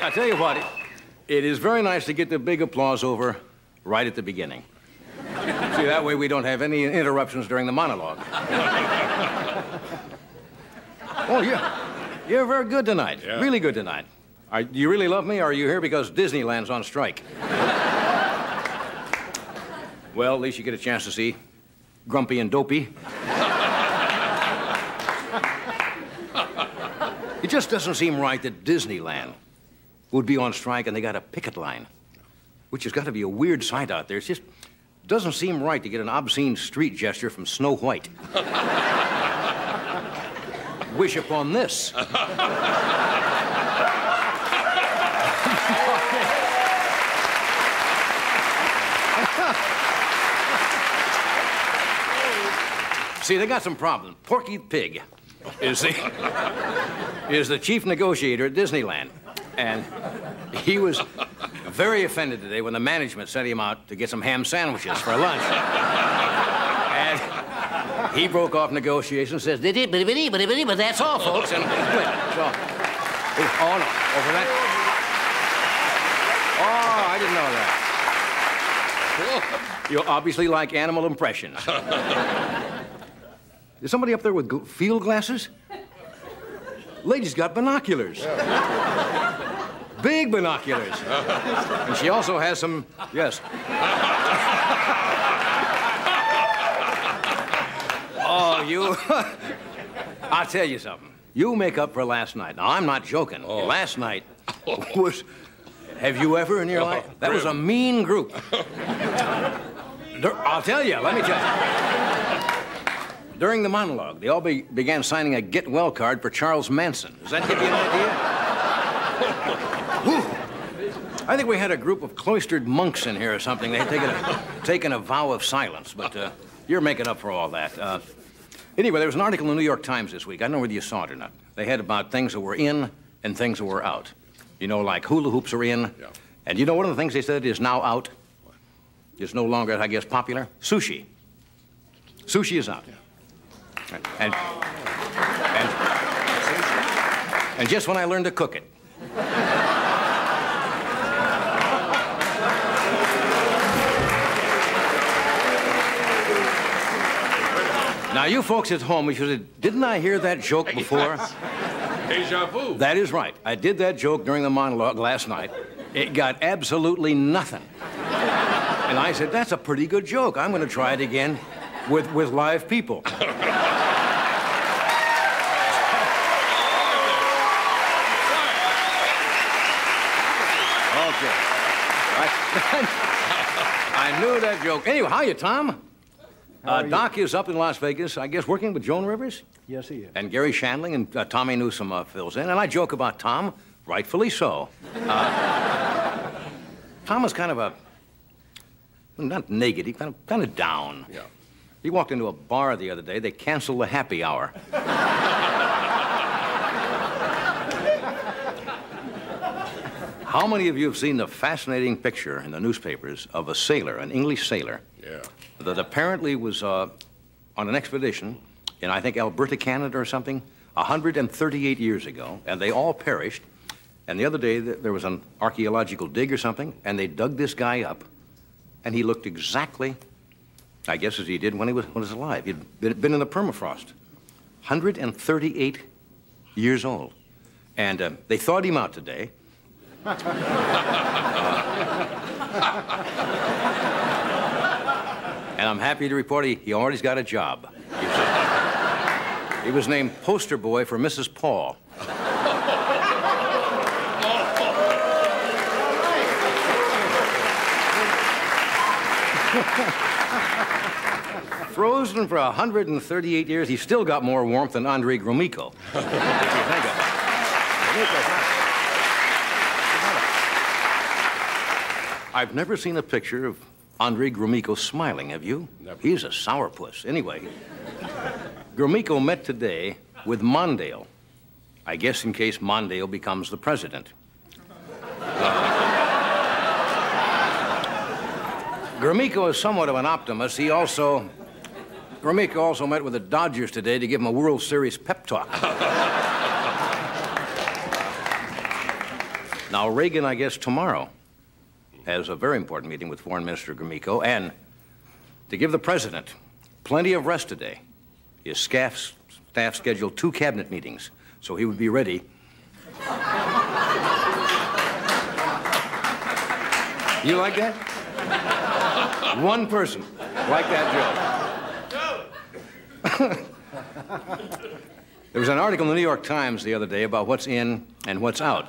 I tell you what, it is very nice to get the big applause over right at the beginning. See, that way we don't have any interruptions during the monologue. Oh, you're very good tonight. Yeah. Really good tonight. Do you really love me, or are you here because Disneyland's on strike? Well, at least you get a chance to see Grumpy and Dopey. It just doesn't seem right that Disneyland would be on strike and they got a picket line, which has got to be a weird sight out there. It just doesn't seem right to get an obscene street gesture from Snow White. Wish upon this. See, they got some problems. Porky Pig is the chief negotiator at Disneyland. And he was very offended today when the management sent him out to get some ham sandwiches for lunch. And he broke off negotiations, says, but that's all, folks. And quit. So, oh, no, over that. Oh, I didn't know that. You obviously like animal impressions. Is somebody up there with field glasses? Lady's got binoculars. Yeah. Big binoculars. And she also has some, yes. Oh, you... I'll tell you something. You make up for last night. Now, I'm not joking. Oh. Last night was... Have you ever in your life? That was a mean group. I'll tell you, let me tell you. During the monologue, they all began signing a get well card for Charles Manson. Does that give you an idea? I think we had a group of cloistered monks in here or something. They had taken a vow of silence, but you're making up for all that. Anyway, there was an article in the New York Times this week. I don't know whether you saw it or not. They had about things that were in and things that were out. You know, like hula hoops are in. Yeah. And you know one of the things they said is now out? What? It's no longer, I guess, popular? Sushi. Sushi is out. Yeah. And just when I learned to cook it. Now, you folks at home, you should have, didn't I hear that joke before? Deja vu. That is right. I did that joke during the monologue last night. It got absolutely nothing. And I said, that's a pretty good joke. I'm going to try it again with live people. I knew that joke. Anyway, how are you, Tom? Doc is up in Las Vegas, I guess, working with Joan Rivers? Yes, he is. And Gary Shandling and Tommy Newsom fills in. And I joke about Tom, rightfully so. Tom is kind of a, not negative, kind of down. Yeah. He walked into a bar the other day. They canceled the happy hour. How many of you have seen the fascinating picture in the newspapers of a sailor, an English sailor, that apparently was on an expedition in, I think, Alberta, Canada or something, 138 years ago, and they all perished. And the other day, there was an archaeological dig or something, and they dug this guy up, and he looked exactly, I guess, as he did when he was alive. He'd been in the permafrost, 138 years old. And they thawed him out today. And I'm happy to report he already's got a job. He was named poster boy for Mrs. Paul. Frozen for 138 years, he's still got more warmth than Andre Gromyko. I've never seen a picture of Andre Gromyko smiling, have you? Never. He's a sourpuss. Anyway, Gromyko met today with Mondale. I guess in case Mondale becomes the president. Gromyko is somewhat of an optimist. Gromyko also met with the Dodgers today to give him a World Series pep talk. Now, Reagan, I guess, tomorrow has a very important meeting with Foreign Minister Gromyko, and to give the president plenty of rest today, his staff scheduled 2 cabinet meetings, so he would be ready. You like that? One person liked that joke. There was an article in the New York Times the other day about what's in and what's out.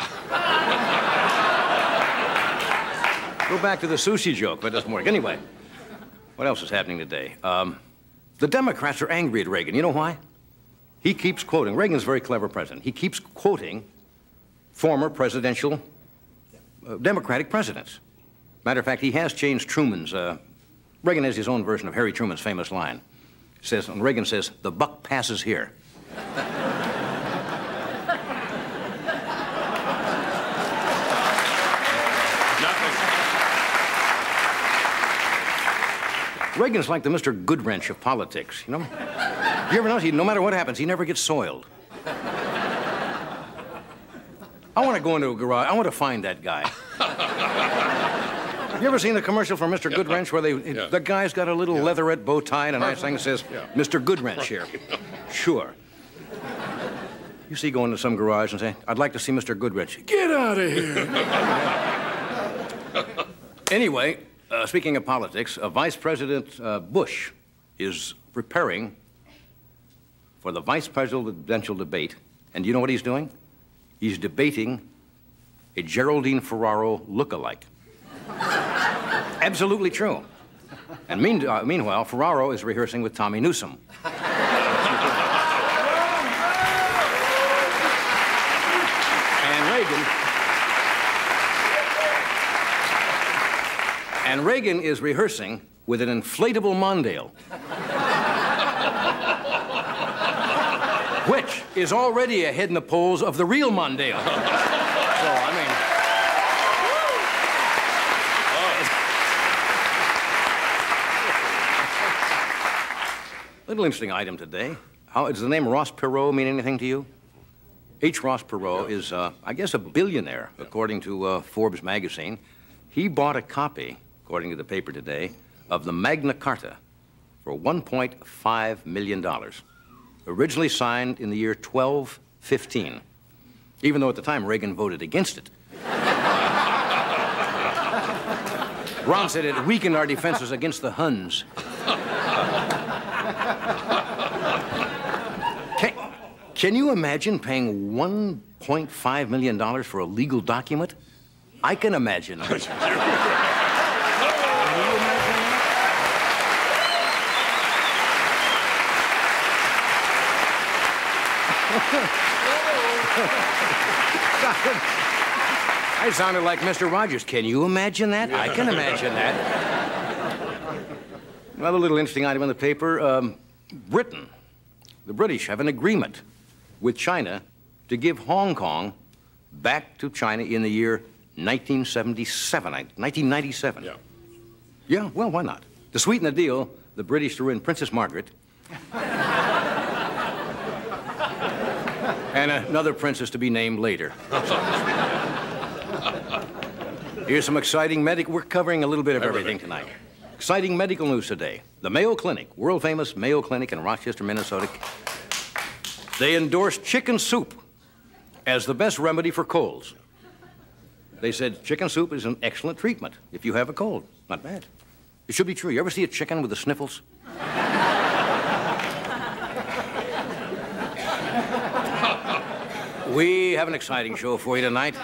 Go back to the sushi joke, but it doesn't work. Anyway, what else is happening today? The Democrats are angry at Reagan. You know why? He keeps quoting. Reagan's a very clever president. He keeps quoting former presidential Democratic presidents. Matter of fact, he has changed Truman's. Reagan has his own version of Harry Truman's famous line. And Reagan says, "The buck passes here." Reagan's like the Mr. Goodwrench of politics, you know? You ever notice, no matter what happens, he never gets soiled. I want to go into a garage. I want to find that guy. You ever seen the commercial for Mr. Goodwrench where the guy's got a little leatherette bow tie and a nice thing that says, Mr. Goodwrench here? Sure. You see go into some garage and say, "I'd like to see Mr. Goodwrench." Get out of here. Anyway, speaking of politics, Vice President Bush is preparing for the vice presidential debate. And do you know what he's doing? He's debating a Geraldine Ferraro look-alike. Absolutely true. And meanwhile, Ferraro is rehearsing with Tommy Newsom. And Reagan is rehearsing with an inflatable Mondale, which is already ahead in the polls of the real Mondale. So, I mean... Little interesting item today. Does the name Ross Perot mean anything to you? H. Ross Perot is, I guess, a billionaire, according to Forbes magazine. He bought a copy, according to the paper today, of the Magna Carta for $1.5 million, originally signed in the year 1215, even though at the time Reagan voted against it. Ron said it weakened our defenses against the Huns. Can you imagine paying $1.5 million for a legal document? I can imagine. Can you imagine that? I sounded like Mr. Rogers. Can you imagine that? I can imagine that. Another little interesting item in the paper. Britain, the British have an agreement with China to give Hong Kong back to China in the year 1997. Yeah. Yeah, well, why not? To sweeten the deal, the British threw in Princess Margaret and another princess to be named later. Here's some exciting we're covering a little bit of everything tonight. Exciting medical news today. The Mayo Clinic, world-famous Mayo Clinic in Rochester, Minnesota, they endorsed chicken soup as the best remedy for colds. They said chicken soup is an excellent treatment if you have a cold. Not bad. It should be true. You ever see a chicken with the sniffles? We have an exciting show for you tonight.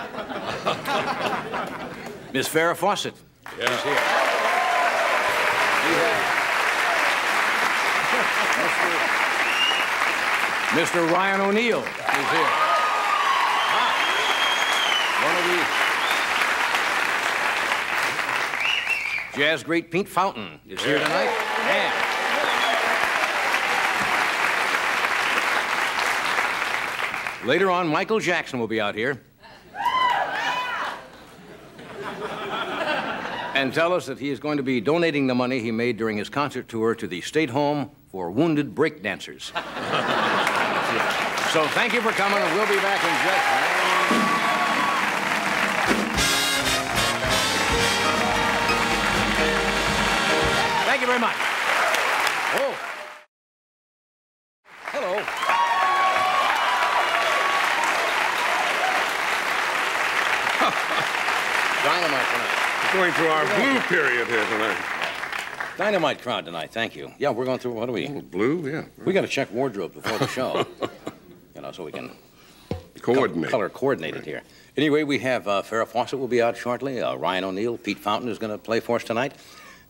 Miss Farrah Fawcett is here. Mr. Ryan O'Neal is here. One of the jazz great Pete Fountain is here tonight. And later on, Michael Jackson will be out here and tell us that he is going to be donating the money he made during his concert tour to the State Home for Wounded Breakdancers. So thank you for coming, and we'll be back in just a minute. you very much. Oh. Hello. Dynamite tonight. Going through our blue period here tonight. Dynamite crowd tonight, thank you. Yeah, we're going through, what do we? Blue, yeah. We got to check wardrobe before the show. You know, so we can coordinate. Color coordinated here. Anyway, we have Farrah Fawcett will be out shortly. Ryan O'Neal, Pete Fountain is going to play for us tonight.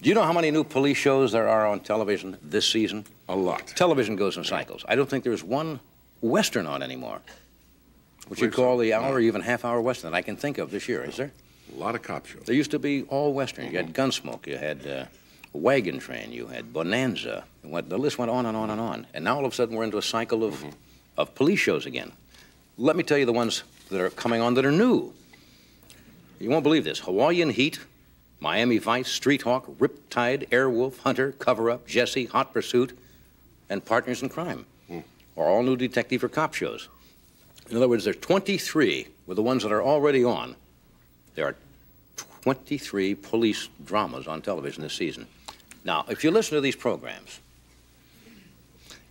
Do you know how many new police shows there are on television this season? A lot. Television goes in cycles. I don't think there's one Western on anymore, which you'd call the hour or even half-hour Western that I can think of this year, is there? A lot of cop shows. There used to be all Western. You had Gunsmoke, you had Wagon Train, you had Bonanza. The list went on and on and on. And now all of a sudden we're into a cycle of police shows again. Let me tell you the ones that are coming on that are new. You won't believe this. Hawaiian Heat, Miami Vice, Street Hawk, Riptide, Airwolf, Hunter, Cover Up, Jesse, Hot Pursuit, and Partners in Crime are all new detective or cop shows. In other words, there are 23 with the ones that are already on. There are 23 police dramas on television this season. Now, if you listen to these programs,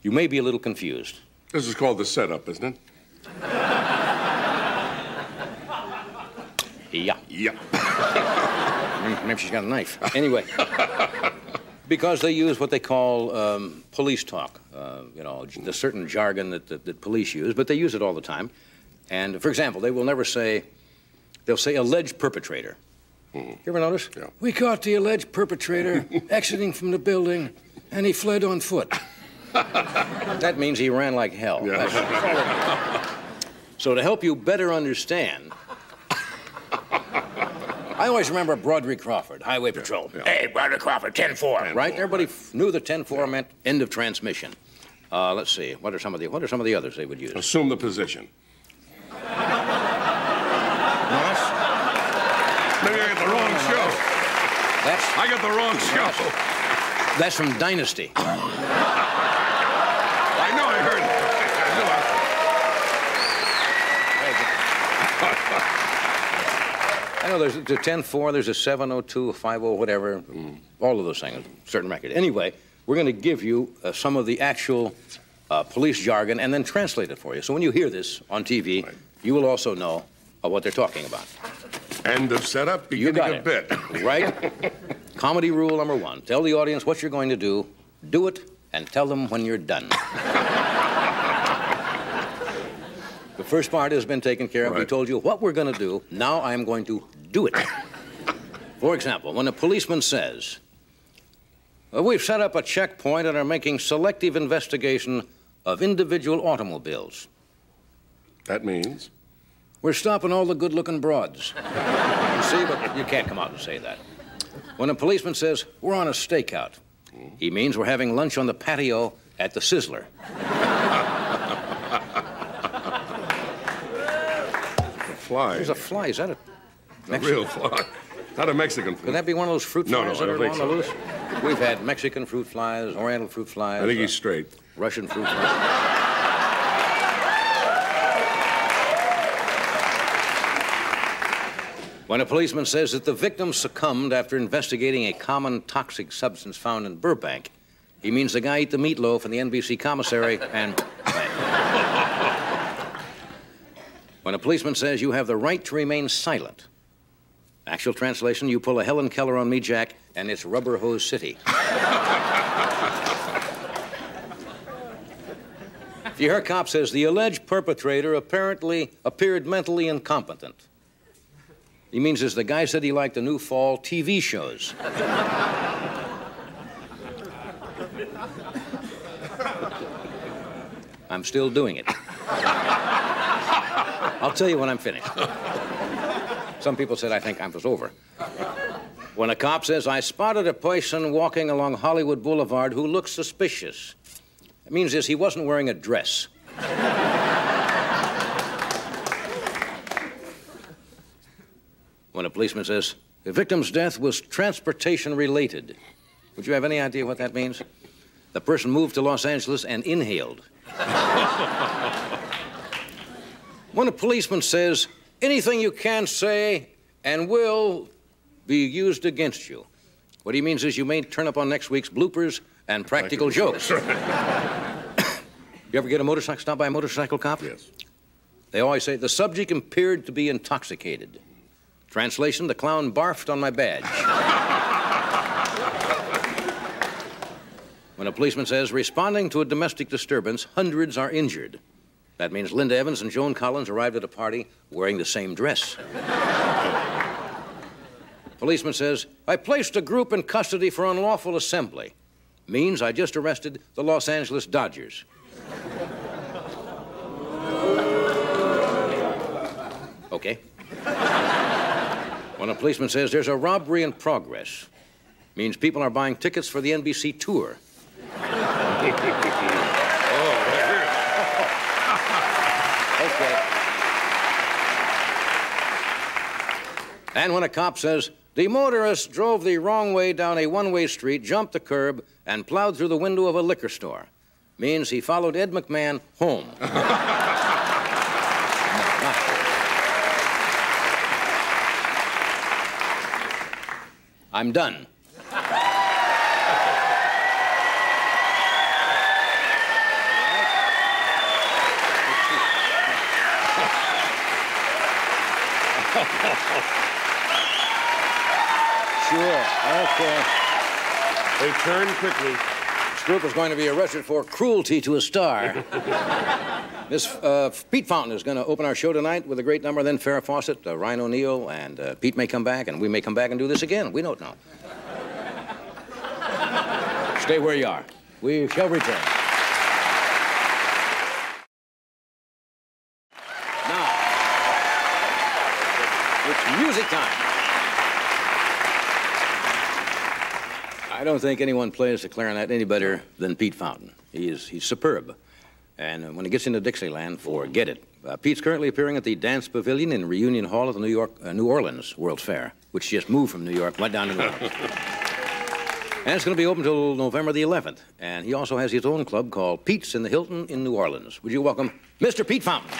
you may be a little confused. This is called the setup, isn't it? Yeah. Yeah. Maybe she's got a knife. Anyway, because they use what they call police talk, you know, the certain jargon that police use, but they use it all the time. And, for example, they will never say, they'll say alleged perpetrator. You ever notice? Yeah. We caught the alleged perpetrator exiting from the building, and he fled on foot. That means he ran like hell. Yeah. So to help you better understand, I always remember Broderick Crawford, Highway Patrol. Yeah. Hey, Broderick Crawford, 10-4. Right? Everybody knew the 10-4 meant end of transmission. Let's see. What are some of the others they would use? Assume the position. Nice. Maybe I got the wrong show. I got the wrong show. That's from Dynasty. I know I heard it. I know there's a 10-4, there's a 7-02, a 5-0, whatever. All of those things, a certain record. Anyway, we're going to give you some of the actual police jargon and then translate it for you. So when you hear this on TV, you will also know what they're talking about. End of setup, beginning of bit. Right? Comedy rule number 1. Tell the audience what you're going to do it, and tell them when you're done. The first part has been taken care of. We told you what we're going to do. Now I'm going to do it. For example, when a policeman says, we've set up a checkpoint and are making selective investigation of individual automobiles. That means? We're stopping all the good-looking broads. You see, but you can't come out and say that. When a policeman says, we're on a stakeout, he means we're having lunch on the patio at the Sizzler. A fly. There's a fly. Is that a real fly? Not a Mexican fly. Could that be one of those fruit flies that are I don't on think the loose? We've had Mexican fruit flies, Oriental fruit flies. I think he's straight. Russian fruit flies. When a policeman says that the victim succumbed after investigating a common toxic substance found in Burbank, he means the guy ate the meatloaf in the NBC commissary and... When a policeman says you have the right to remain silent, actual translation, you pull a Helen Keller on me, Jack, and it's Rubber Hose City. If you hear a cop says the alleged perpetrator apparently appeared mentally incompetent, he means this, the guy said he liked the new fall TV shows. I'm still doing it. I'll tell you when I'm finished. Some people said I think I was over. When a cop says, I spotted a person walking along Hollywood Boulevard who looks suspicious, it means this, he wasn't wearing a dress. When a policeman says, the victim's death was transportation-related, would you have any idea what that means? The person moved to Los Angeles and inhaled. When a policeman says, anything you can say and will be used against you, What he means is you may turn up on next week's bloopers and practical jokes. You ever get a motorcycle stopped by a motorcycle cop? Yes. They always say the subject appeared to be intoxicated. Translation, the clown barfed on my badge. When a policeman says, responding to a domestic disturbance, hundreds are injured. That means Linda Evans and Joan Collins arrived at a party wearing the same dress. Policeman says, I placed a group in custody for unlawful assembly. Means I just arrested the Los Angeles Dodgers. Okay. When a policeman says there's a robbery in progress, means people are buying tickets for the NBC tour. Okay. And when a cop says, the motorist drove the wrong way down a one-way street, jumped the curb, and plowed through the window of a liquor store, means he followed Ed McMahon home. I'm done. Sure, okay. They turn quickly. This group is going to be arrested for cruelty to a star. Miss Pete Fountain is going to open our show tonight with a great number, then Farrah Fawcett, Ryan O'Neal, and Pete may come back, and we may come back and do this again. We don't know. Stay where you are. We shall return. Now, it's music time. I don't think anyone plays the clarinet any better than Pete Fountain. He's superb. And when he gets into Dixieland, forget it. Pete's currently appearing at the Dance Pavilion in Reunion Hall at the New Orleans World's Fair, which just moved from New York, went down to New Orleans. And it's going to be open until November the 11th. And he also has his own club called Pete's in the Hilton in New Orleans. Would you welcome Mr. Pete Fountain?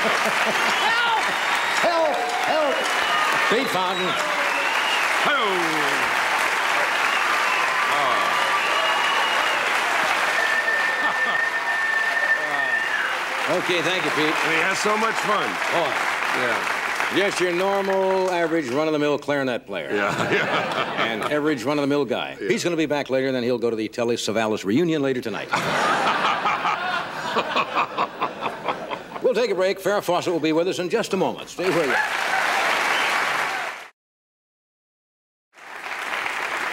Help! Help! Pete Fountain. Okay, thank you, Pete. And he has so much fun. Oh, Yeah. just your normal, average, run-of-the-mill clarinet player. Yeah. And average, run-of-the-mill guy. Yeah. He's going to be back later, and then he'll go to the Telly Savalas reunion later tonight. We'll take a break. Farrah Fawcett will be with us in just a moment. Stay where you are.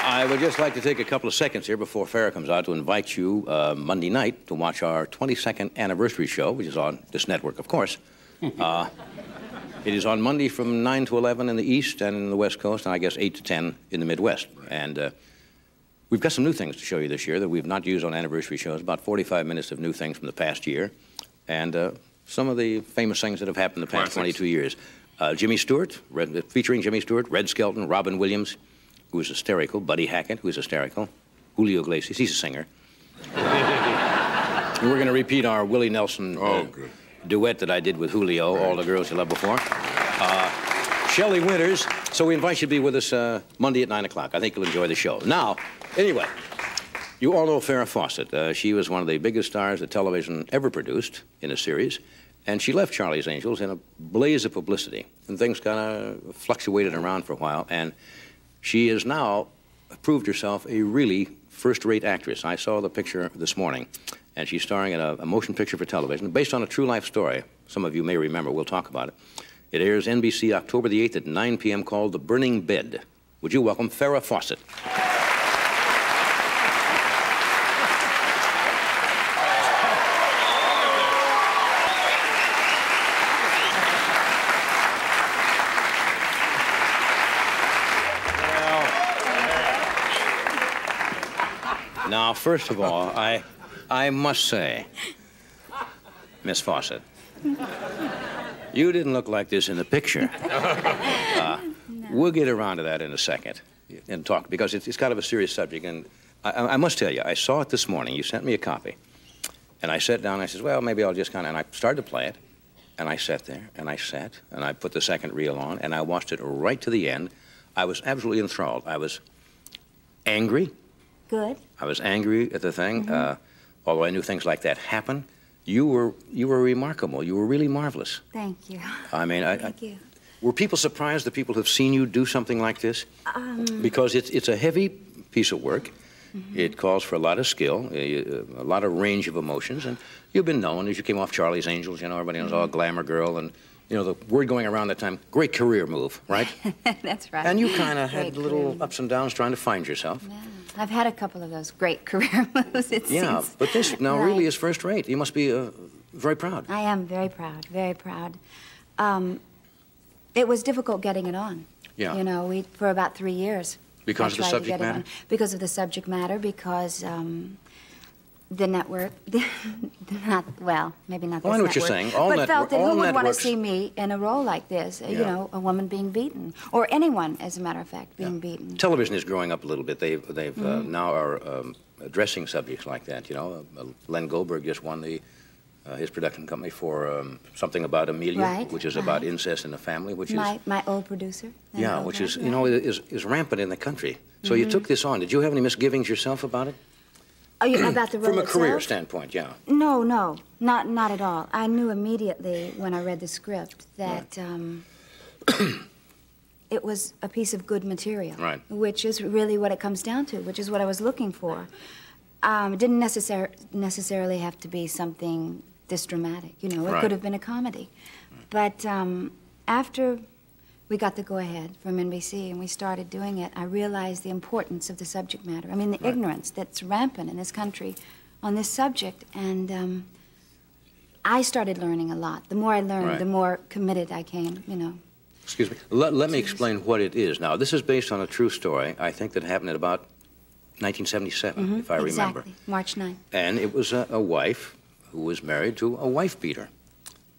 I would just like to take a couple of seconds here before Farrah comes out to invite you Monday night to watch our 22nd anniversary show, which is on this network, of course. It is on Monday from 9 to 11 in the East and in the West Coast, and I guess 8 to 10 in the Midwest. And we've got some new things to show you this year that we've not used on anniversary shows, about 45 minutes of new things from the past year, and some of the famous things that have happened in the past 22 years. Jimmy Stewart, featuring Jimmy Stewart, Red Skelton, Robin Williams, who is hysterical, Buddy Hackett, who is hysterical, Julio Iglesias, he's a singer. And we're going to repeat our Willie Nelson duet that I did with Julio, All the Girls You Loved Before. Shelley Winters, so we invite you to be with us Monday at 9 o'clock. I think you'll enjoy the show. Now, anyway, you all know Farrah Fawcett. She was one of the biggest stars that television ever produced in a series, and she left Charlie's Angels in a blaze of publicity, and things kind of fluctuated around for a while, and she has now proved herself a really first-rate actress. I saw the picture this morning, and she's starring in a motion picture for television based on a true-life story. Some of you may remember. We'll talk about it. It airs NBC October the 8th at 9 p.m. called The Burning Bed. Would you welcome Farrah Fawcett? Now, first of all, I must say, Miss Fawcett, you didn't look like this in the picture. No. We'll get around to that in a second and talk, because it's kind of a serious subject. And I must tell you, I saw it this morning. You sent me a copy. And I sat down, and I said, well, maybe I'll just kind of, and I started to play it. And I sat there, and I sat, and I put the second reel on, and I watched it right to the end. I was absolutely enthralled. I was angry. Good. I was angry at the thing, although I knew things like that happen. You were remarkable. You were really marvelous. Thank you. I mean, Thank you. Were people surprised that people have seen you do something like this? Because it's a heavy piece of work. It calls for a lot of skill, a lot of range of emotions, and you've been known as you came off Charlie's Angels. You know, everybody knows, oh, glamour girl, and you know the word going around that time. Great career move, right? That's right. And you kind of had little ups and downs trying to find yourself. Yeah. I've had a couple of those great career moves, it seems. But this now really is first rate. You must be very proud. I am very proud, very proud. It was difficult getting it on. Yeah. You know, for about 3 years. Because of the subject matter? Because of the subject matter, because the network, well, maybe not this network. I know what you're saying. But felt that who would want to see me in a role like this? You know, a woman being beaten, or anyone, as a matter of fact, being beaten. Television is growing up a little bit. They've now are addressing subjects like that. You know, Len Goldberg just won his production company for something about Amelia, which is about incest in the family, which is my old producer. Yeah, which is you know is rampant in the country. So you took this on. Did you have any misgivings yourself about it? Oh, you know, about the role From a career itself? standpoint, yeah. No, not at all. I knew immediately when I read the script that it was a piece of good material, which is really what it comes down to, which is what I was looking for. It didn't necessarily have to be something this dramatic, you know. It could have been a comedy. But after we got the go-ahead from NBC and we started doing it, I realized the importance of the subject matter. I mean, the ignorance that's rampant in this country on this subject. And I started learning a lot. The more I learned, the more committed I came, you know. Excuse me. Let me explain what it is. Now, this is based on a true story, I think, that happened in about 1977, if I remember. Exactly, March 9th. And it was a wife who was married to a wife-beater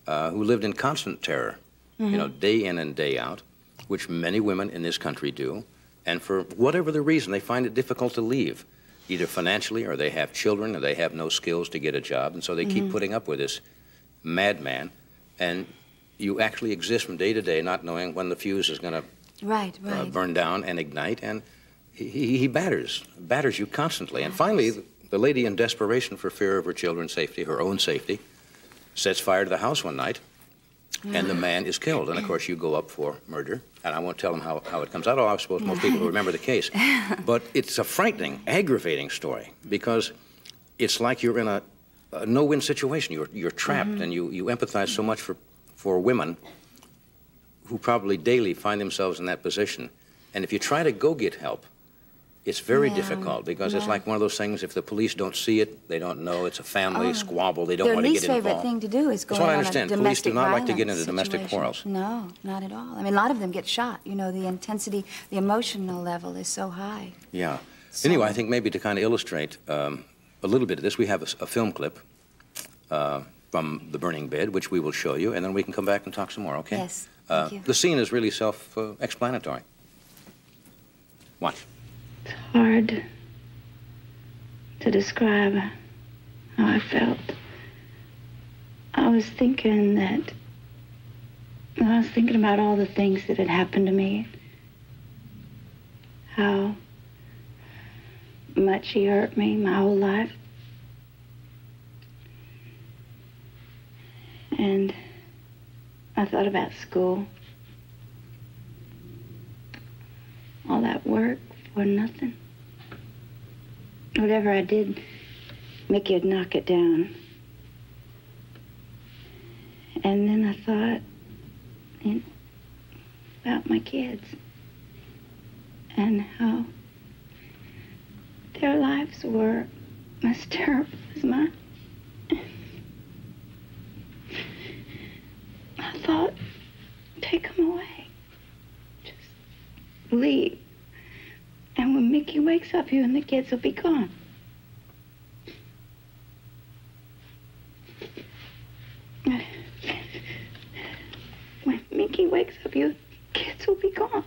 who lived in constant terror. You know, day in and day out, which many women in this country do. And for whatever the reason, they find it difficult to leave, either financially or they have children or they have no skills to get a job. And so they keep putting up with this madman and you actually exist from day to day, not knowing when the fuse is going to burn down and ignite, and he batters you constantly. And finally, the lady, in desperation for fear of her children's safety, her own safety, sets fire to the house one night, and the man is killed. And of course, you go up for murder, and I won't tell them how it comes out. I suppose most people remember the case. But it's a frightening, aggravating story, because it's like you're in a no-win situation. You're trapped, and you empathize so much for women who probably daily find themselves in that position. And if you try to go get help, it's very difficult, because it's like one of those things, if the police don't see it, they don't know, it's a family squabble, they don't want to get involved. Their least favorite thing to do is go on a domestic That's what I understand. Police do not like to get into domestic quarrels. No, not at all. I mean, a lot of them get shot. You know, the intensity, the emotional level is so high. Yeah. So, anyway, I think maybe to kind of illustrate a little bit of this, we have a film clip from The Burning Bed, which we will show you, and then we can come back and talk some more, okay? Yes, thank you. The scene is really self-explanatory. Watch. It's hard to describe how I felt. I was thinking about all the things that had happened to me. How much he hurt me my whole life. And I thought about school. All that work for nothing. Whatever I did, Mickey would knock it down. And then I thought, you know, about my kids and how their lives were as terrible as mine. I thought, take them away. Just leave. And when Mickey wakes up, you and the kids will be gone. When Mickey wakes up, you kids will be gone.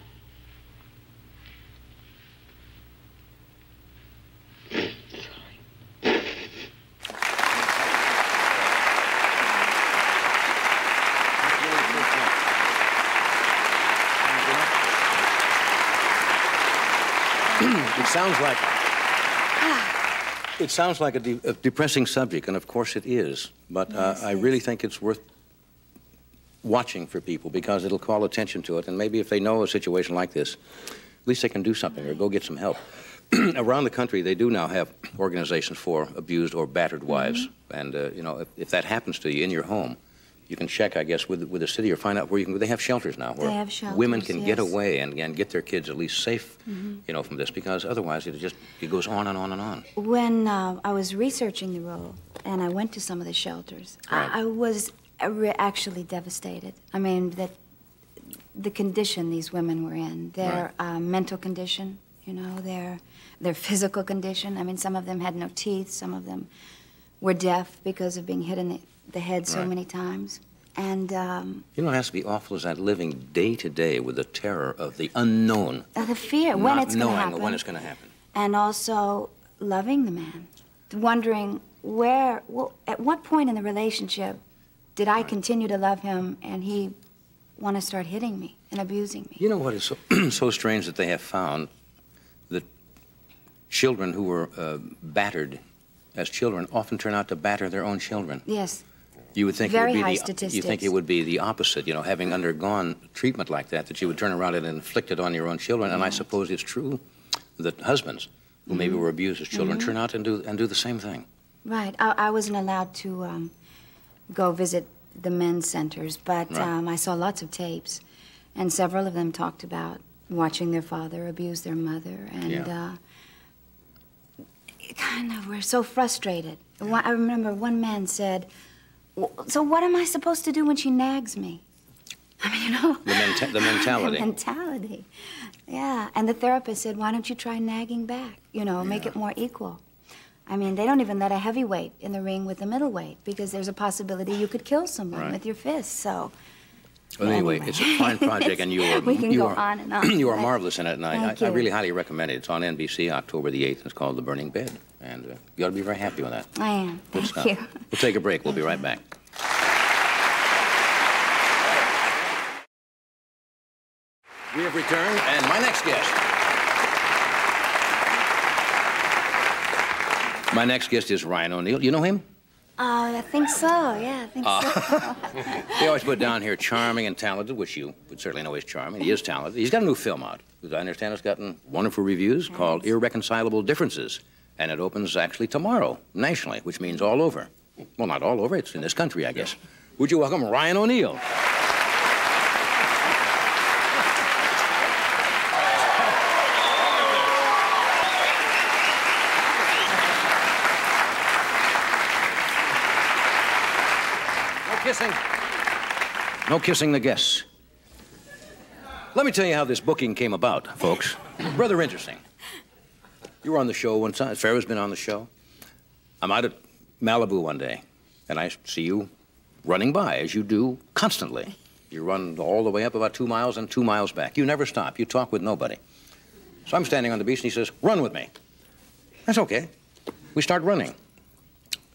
It sounds like a depressing subject, and of course it is. But yes, I really think it's worth watching for people, because it'll call attention to it. And maybe if they know a situation like this, at least they can do something or go get some help. Around the country, they do now have organizations for abused or battered wives. And you know, if that happens to you in your home, you can check, I guess, with the city, or find out where you can. They have shelters now where women can get away and get their kids at least safe, you know, from this, because otherwise it goes on and on and on. When I was researching the role and I went to some of the shelters, I was actually devastated. I mean, that the condition these women were in, their mental condition, you know, their physical condition. I mean, some of them had no teeth, some of them were deaf because of being hit in the head so many times. And you know, it has to be awful, is that living day to day with the terror of the unknown. The fear, when it's going to happen. Not knowing when it's going to happen. And also loving the man, wondering at what point in the relationship did I continue to love him and he want to start hitting me and abusing me? You know what is so strange, that they have found that children who were battered as children often turn out to batter their own children. Yes. You would think Very high statistics. You think it would be the opposite, you know, having undergone treatment like that you would turn around and inflict it on your own children. And I suppose it's true that husbands who maybe were abused as children turn out and do the same thing. Right. I wasn't allowed to go visit the men's centers, but I saw lots of tapes, and several of them talked about watching their father abuse their mother, and kind of were so frustrated. I remember one man said, "So what am I supposed to do when she nags me?" I mean, you know. The mentality. The mentality. Yeah. And the therapist said, "Why don't you try nagging back? You know, make it more equal." I mean, they don't even let a heavyweight in the ring with a middleweight, because there's a possibility you could kill someone with your fists. So. Well, anyway, it's a fine project, and you are on and on. You are marvelous in it, and I you. really highly recommend it. It's on NBC October the 8th, and it's called The Burning Bed, and you ought to be very happy with that. I am. Good Thank stuff. you. We'll take a break. We'll be right back. We have returned, and my next guest. My next guest is Ryan O'Neal. You know him? Oh, I think so. Yeah, I think so. They always put down here charming and talented, which you would certainly know is charming. He is talented. He's got a new film out, as I understand it's gotten wonderful reviews, called Irreconcilable Differences. And it opens actually tomorrow, nationally, which means all over. Well, not all over. It's in this country, I guess. Would you welcome Ryan O'Neal? No kissing the guests. Let me tell you how this booking came about, folks. Rather interesting. You were on the show one time. Farrah's been on the show. I'm out at Malibu one day, and I see you running by, as you do constantly. You run all the way up about 2 miles and 2 miles back. You never stop. You talk with nobody. So I'm standing on the beach, and he says, "Run with me." That's okay. We start running.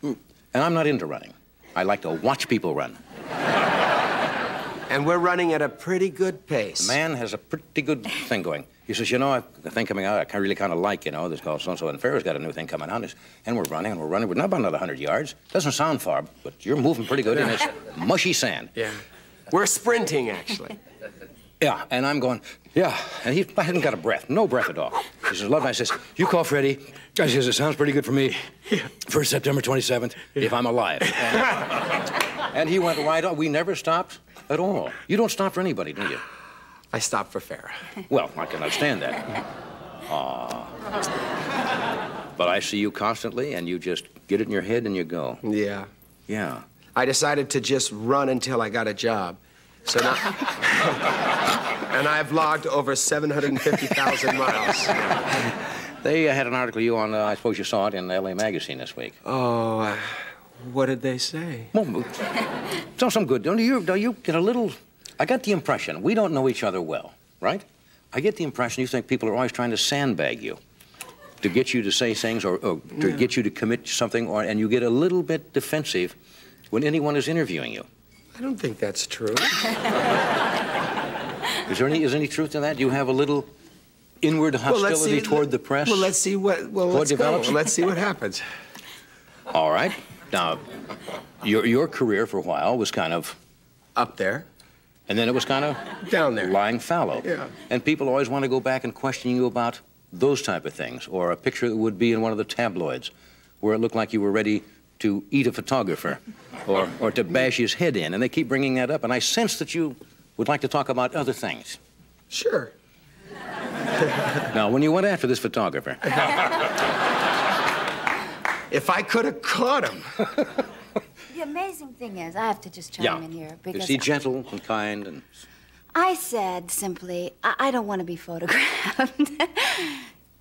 And I'm not into running. I like to watch people run. And we're running at a pretty good pace. The man has a pretty good thing going. He says, "You know, the thing coming out, I really kind of like, you know, this called so-and-so, and Farrah's got a new thing coming out, and we're running, and we're running. We're not about another 100 yards. Doesn't sound far, but you're moving pretty good in this mushy sand." Yeah. We're sprinting, actually. Yeah, and I'm going, yeah, and I hadn't got a breath, no breath at all. He says, "Love," I says, "You call Freddie." I says, "It sounds pretty good for me. For September 27th, if I'm alive." And he went right on. We never stopped at all. You don't stop for anybody, do you? I stopped for Farrah. Well, I can understand that. But I see you constantly, and you just get it in your head and you go. Yeah. Yeah. I decided to just run until I got a job. So now... And I've logged over 750,000 miles. They had an article of you on, I suppose you saw it, in L.A. Magazine this week. Oh, what did they say? Well, so some good. Don't you get a little... I got the impression, we don't know each other well, right? I get the impression you think people are always trying to sandbag you to get you to say things or to get you to commit something, and you get a little bit defensive when anyone is interviewing you. I don't think that's true. Is there any truth to that? Do you have a little inward hostility toward the press? Well, let's see what develops. Let's see what happens. All right. Now, your career for a while was kind of up there. And then it was kind of down there, lying fallow. Yeah. And people always want to go back and question you about those type of things, or a picture that would be in one of the tabloids where it looked like you were ready to eat a photographer or to bash his head in. And they keep bringing that up, and I sense that you would like to talk about other things. Sure. Now, when you went after this photographer... If I could have caught him. The amazing thing is, I have to just chime in here, because... Is he gentle and kind and... I said simply, I don't want to be photographed.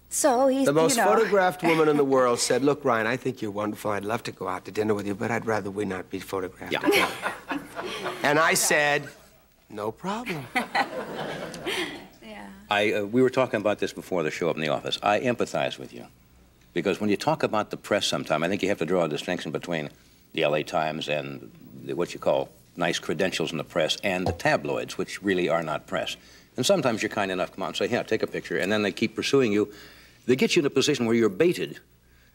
So he's, the most photographed woman in the world said, "Look, Ryan, I think you're wonderful. I'd love to go out to dinner with you, but I'd rather we not be photographed." Yeah. And I said, "No problem." Yeah. We were talking about this before the show up in the office. I empathize with you. Because when you talk about the press sometime, I think you have to draw a distinction between the L.A. Times and what you call nice credentials in the press and the tabloids, which really are not press. And sometimes you're kind enough to come out and say, "Yeah, take a picture," and then they keep pursuing you. They get you in a position where you're baited.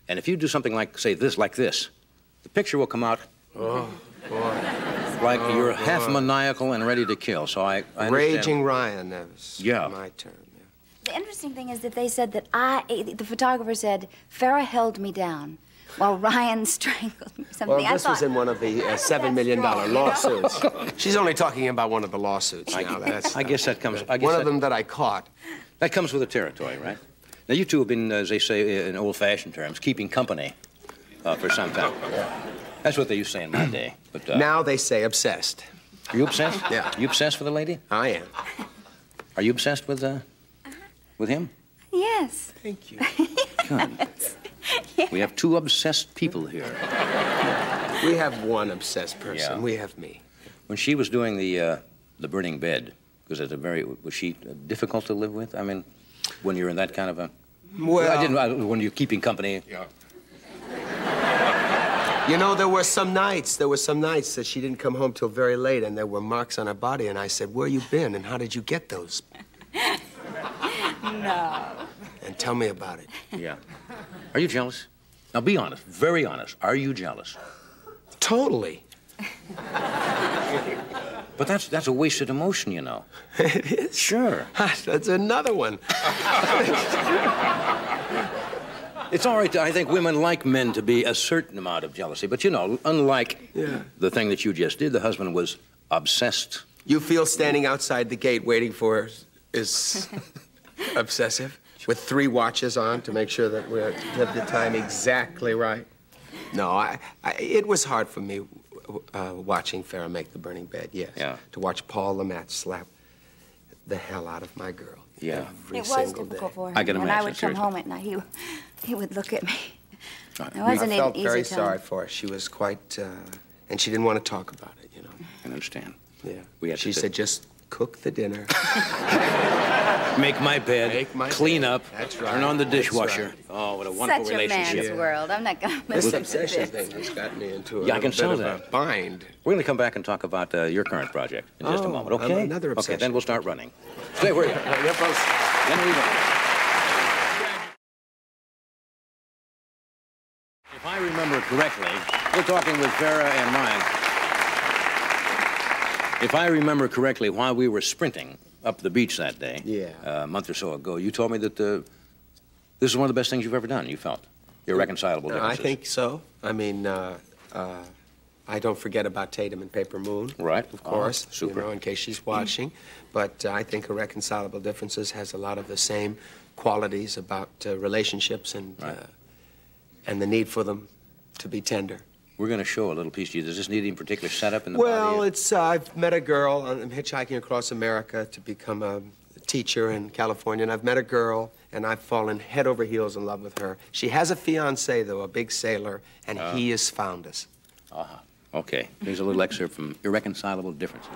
And if you do something like, say, this, like this, the picture will come out like you're half maniacal and ready to kill. So I understand. Raging Ryan, that was my term. The interesting thing is that they said that the photographer said, Farrah held me down while Ryan strangled me. Something. Well, this was in one of the $7 million lawsuits. She's only talking about one of the lawsuits now. I guess that comes... one of them that I caught. That comes with the territory, right? Now, you two have been, as they say in old-fashioned terms, keeping company for some time. That's what they used to say in my day. But now they say obsessed. Are you obsessed? Yeah. You obsessed with the lady? I am. Are you obsessed with him? Yes. Thank you. Good. Yes. We have two obsessed people here. We have one obsessed person. Yeah. We have me. When she was doing the burning bed, was she difficult to live with? I mean, when you're in that kind of a... Well... when you're keeping company... Yeah. You know, there were some nights that she didn't come home till very late, and there were marks on her body, and I said, "Where you been, and how did you get those?" No. And tell me about it. Yeah. Are you jealous? Now, be honest, very honest. Are you jealous? Totally. But that's a wasted emotion, you know. It is? Sure. That's another one. It's all right. I think women like men to be a certain amount of jealousy. But, you know, unlike the thing that you just did, the husband was obsessed. You feel standing outside the gate waiting for her is obsessive? With 3 watches on to make sure that we have the time exactly right? No, it was hard for me watching Farrah make the burning bed, yes. Yeah. To watch Paul Lamatch slap the hell out of my girl. Yeah. Every It was single difficult day. for him. I can When imagine, I would come seriously. home at night, he would look at me. It I wasn't felt an very easy time. sorry for her. She was quite, and she didn't want to talk about it, you know. I can understand. Yeah. She said, just cook the dinner. Make my bed, Make my clean bed. up, That's right. turn on the That's dishwasher. right. Oh, what a wonderful Such a relationship. man's world. I'm not going to This listen to obsession this. thing has got me into a Yeah, I can little tell bit of that. a bind. We're going to come back and talk about your current project in just a Oh, moment, okay? another Okay, obsession. then we'll start running. Stay where you are. Then we go. If I remember correctly, we're talking with Farrah and mine. If I remember correctly, while we were sprinting up the beach that day, a month or so ago, you told me that this is one of the best things you've ever done, you felt. Irreconcilable differences. I think so. I mean, I don't forget about Tatum and Paper Moon. Right. Of course. Super. You know, in case she's watching. But I think Irreconcilable Differences has a lot of the same qualities about relationships and the need for them to be tender. We're going to show a little piece to you. Does this need any particular setup in the Well, body? it's, I've met a girl. I'm hitchhiking across America to become a teacher in California, and I've met a girl, and I've fallen head over heels in love with her. She has a fiancé, though, a big sailor, and he has found us. Okay. Here's a little excerpt from Irreconcilable Differences.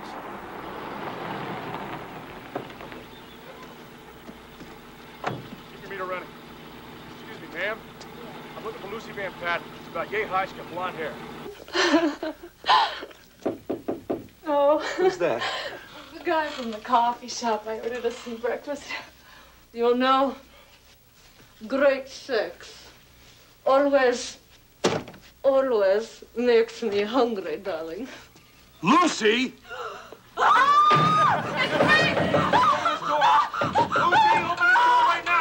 Keep your meter running. Excuse me, ma'am. I'm looking for Lucy Van Patten. She's about yay high. She's got blonde hair. Oh. Who's that? The guy from the coffee shop. I ordered us some breakfast. You know, great sex always makes me hungry, darling. Lucy!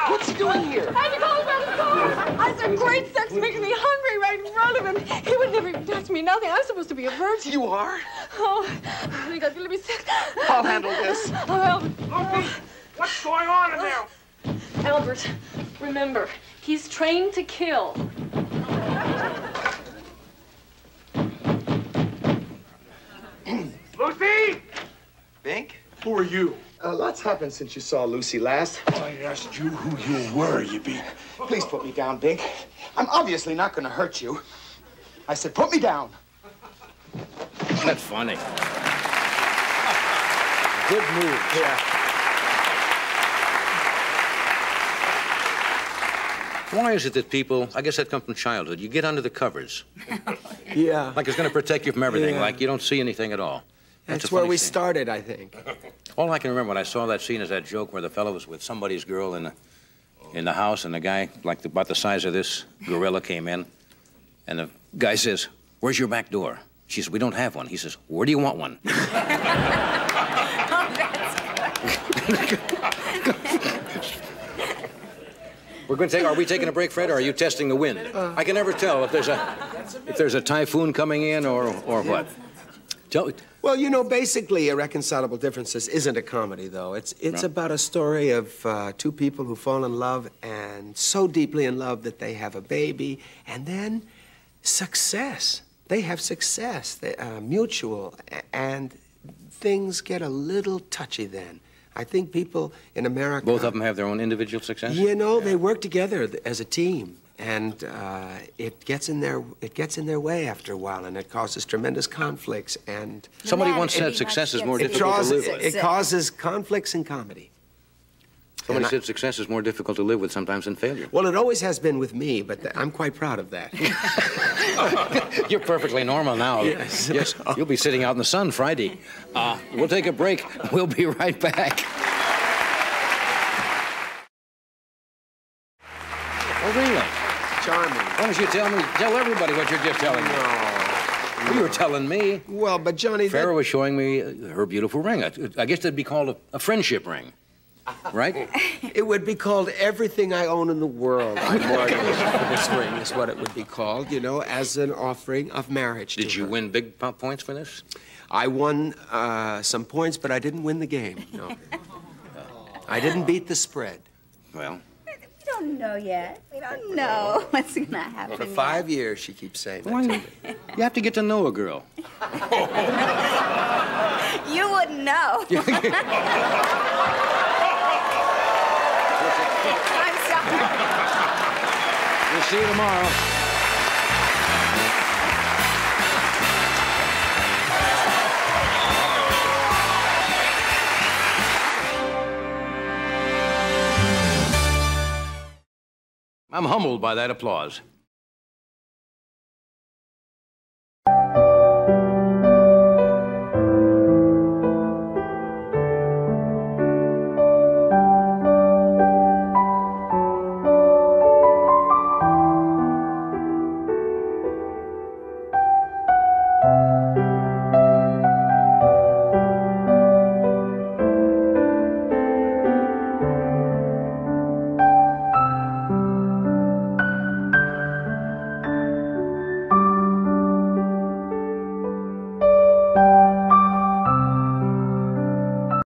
What's he doing here? I had to call him out of the car. I said, great sex makes me hungry right in front of him. He would never even touch me, nothing. I'm supposed to be a virgin. You are? Oh, you got to let me sick. I'll handle this. Oh, Albert. Lucy! What's going on in there? Albert, remember, he's trained to kill. Lucy! Bink? Who are you? Lots happened since you saw Lucy last. I asked you who you were, you beat. Please put me down, Bink. I'm obviously not going to hurt you. I said, put me down. That's funny. Good move. Yeah. Why is it that people, I guess that comes from childhood, you get under the covers. Yeah. Like it's going to protect you from everything, Yeah. like you don't see anything at all. That's a where funny we scene. started, I think. All I can remember when I saw that scene is that joke where the fellow was with somebody's girl in the house, and the guy, like about the size of this gorilla, came in, and the guy says, "Where's your back door?" She says, "We don't have one." He says, "Where do you want one?" We're going to take. Are we taking a break, Fred, or are you testing the wind? I can never tell if there's a typhoon coming in or what. Well, you know, basically, Irreconcilable Differences isn't a comedy, though. It's about a story of two people who fall in love, and so deeply in love that they have a baby, and then success. They have success, mutual, and things get a little touchy then. I think people in America... Both of them have their own individual success? You know, they work together as a team. And it gets in their way after a while, and it causes tremendous conflicts. And somebody once said success is more difficult to live with. It causes conflicts in comedy. Somebody said success is more difficult to live with sometimes than failure. Well, it always has been with me, but I'm quite proud of that. You're perfectly normal now. Yes. Yes. You'll be sitting out in the sun Friday. We'll take a break. We'll be right back. Oh, really? Charming. Why don't you tell everybody what you're just telling me? No. You were telling me. Well, but Johnny, Farrah was showing me her beautiful ring. I guess that'd be called a friendship ring, right? It would be called everything I own in the world. I mortgaged for this ring is what it would be called, you know, as an offering of marriage. Did you win big points for this? I won some points, but I didn't win the game, no. I didn't beat the spread. Well... We don't know yet. We don't know what's gonna happen. For 5 years, she keeps saying that to me. You have to get to know a girl. You wouldn't know. I'm sorry. We'll see you tomorrow. I'm humbled by that applause.